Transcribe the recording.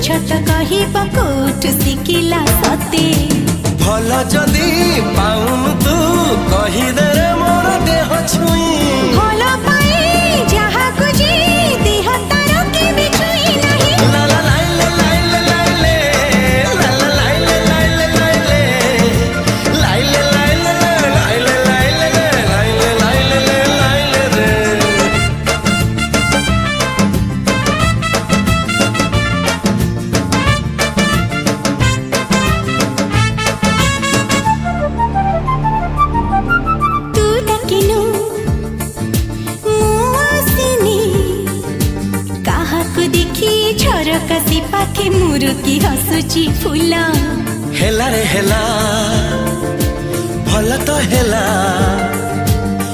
छट कहिब कोठ सिकिला सते भल जदि पाउन तू कहिदे रे मोर देह छुई भल पाई जहा कुजी देह तार के बिछुई नहीं ला ला लाइले लाइले लाइले ला ला लाइले लाइले लाइले लाइले लाइले लाइले लाइले लाइले लाइले रे तू डकिनु देखी झरका सी पाखे मुरुकी हसुची फूल हेला रे हेला भल तो हेला